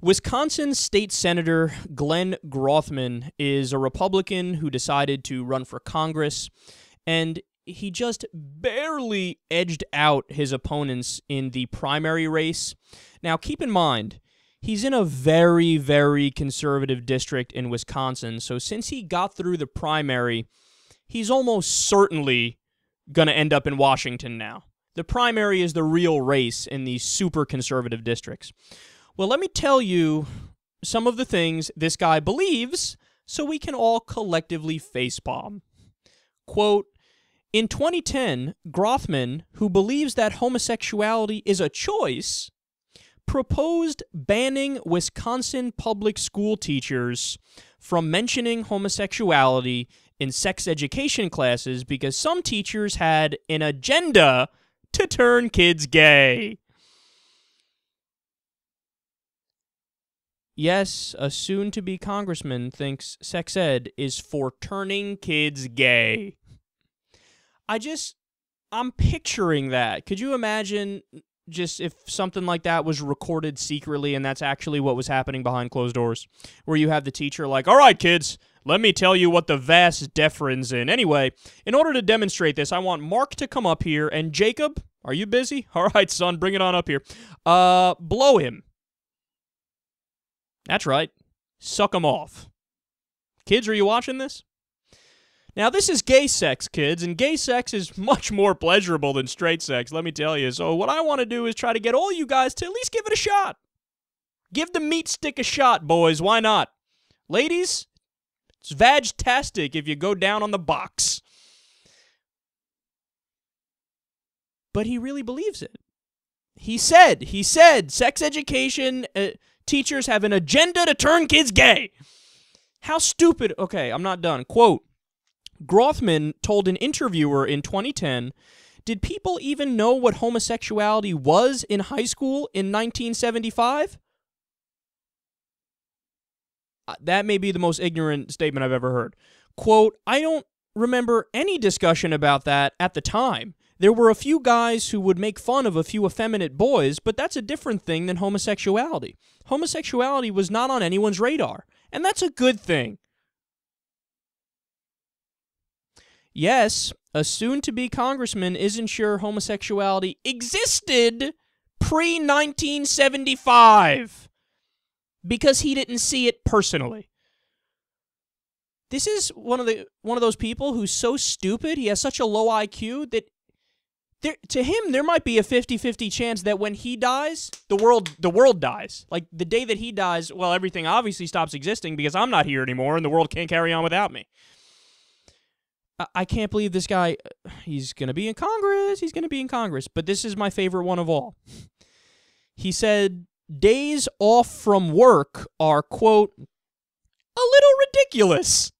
Wisconsin State Senator Glenn Grothman is a Republican who decided to run for Congress, and he just barely edged out his opponents in the primary race. Now, keep in mind, he's in a very, very conservative district in Wisconsin, so since he got through the primary, he's almost certainly going to end up in Washington now. The primary is the real race in these super conservative districts. Well, let me tell you some of the things this guy believes so we can all collectively facepalm. Quote, in 2010, Grothman, who believes that homosexuality is a choice, proposed banning Wisconsin public school teachers from mentioning homosexuality in sex education classes because some teachers had an agenda to turn kids gay. Yes, a soon-to-be congressman thinks sex ed is for turning kids gay. I'm picturing that. Could you imagine just if something like that was recorded secretly and that's actually what was happening behind closed doors? Where you have the teacher like, all right, kids, let me tell you what the vas deferens in. Anyway, in order to demonstrate this, I want Mark to come up here, and Jacob, are you busy? All right, son, bring it on up here. Blow him. That's right. Suck him off. Kids, are you watching this? Now, this is gay sex, kids, and gay sex is much more pleasurable than straight sex, let me tell you. So what I want to do is try to get all you guys to at least give it a shot. Give the meat stick a shot, boys. Why not? Ladies, it's vag-tastic if you go down on the box. But he really believes it. He said, sex education, teachers have an agenda to turn kids gay. How stupid. Okay, I'm not done. Quote, Grothman told an interviewer in 2010, did people even know what homosexuality was in high school in 1975? That may be the most ignorant statement I've ever heard. Quote, I don't remember any discussion about that at the time. There were a few guys who would make fun of a few effeminate boys, but that's a different thing than homosexuality. Homosexuality was not on anyone's radar, and that's a good thing. Yes, a soon-to-be congressman isn't sure homosexuality existed pre-1975 because he didn't see it personally. This is one of those people who's so stupid, he has such a low IQ that to him there might be a 50-50 chance that when he dies, the world dies. Like the day that he dies, well, everything obviously stops existing because I'm not here anymore and the world can't carry on without me. I can't believe this guy, he's going to be in Congress, but this is my favorite one of all. He said, days off from work are, quote, a little ridiculous.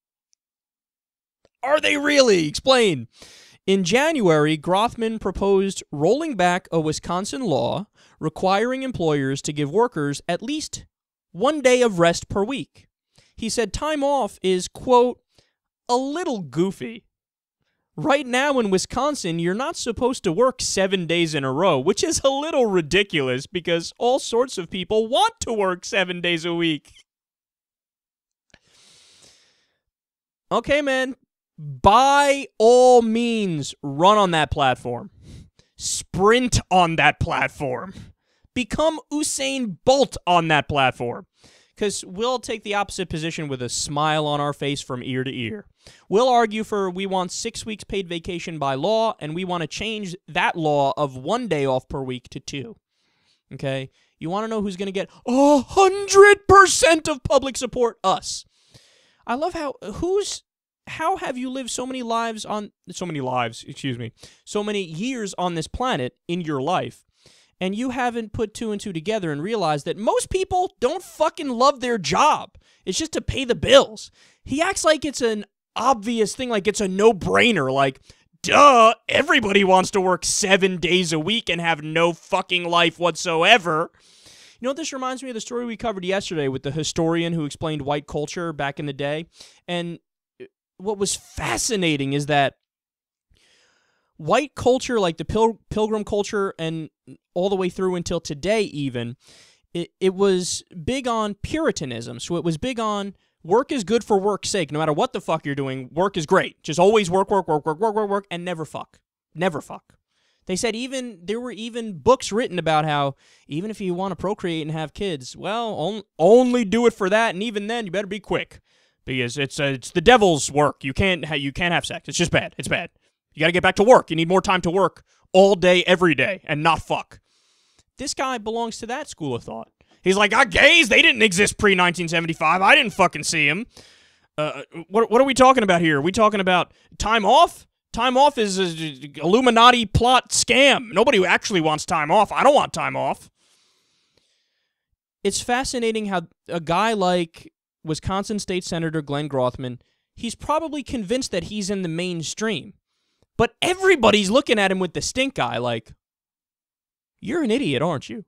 Are they really? Explain. In January, Grothman proposed rolling back a Wisconsin law requiring employers to give workers at least 1 day of rest per week. He said time off is, quote, a little goofy. Right now in Wisconsin, you're not supposed to work 7 days in a row, which is a little ridiculous because all sorts of people want to work 7 days a week. Okay, man, by all means, run on that platform. Sprint on that platform. Become Usain Bolt on that platform. Because we'll take the opposite position with a smile on our face from ear to ear. We'll argue for we want 6 weeks paid vacation by law, and we want to change that law of 1 day off per week to 2. Okay? You want to know who's going to get 100% of public support? Us. I love how have you lived so many years on this planet in your life, and you haven't put 2 and 2 together and realized that most people don't fucking love their job. It's just to pay the bills. He acts like it's an obvious thing, like it's a no-brainer, like, duh, everybody wants to work 7 days a week and have no fucking life whatsoever. You know what this reminds me of? The story we covered yesterday with the historian who explained white culture back in the day. And what was fascinating is that white culture, like the pilgrim culture and all the way through until today even, it was big on Puritanism. So it was big on work is good for work's sake. No matter what the fuck you're doing, work is great. Just always work, and never fuck. Never fuck. They said there were even books written about how even if you want to procreate and have kids, well, only do it for that, and even then you better be quick because it's the devil's work. You can't have sex. It's just bad. It's bad. You got to get back to work. You need more time to work all day, every day, and not fuck. This guy belongs to that school of thought. He's like, gays, they didn't exist pre-1975. I didn't fucking see them. What are we talking about here? Are we talking about time off? Time off is an Illuminati plot scam. Nobody actually wants time off. I don't want time off. It's fascinating how a guy like Wisconsin State Senator Glenn Grothman, he's probably convinced that he's in the mainstream. But everybody's looking at him with the stink eye like, you're an idiot, aren't you?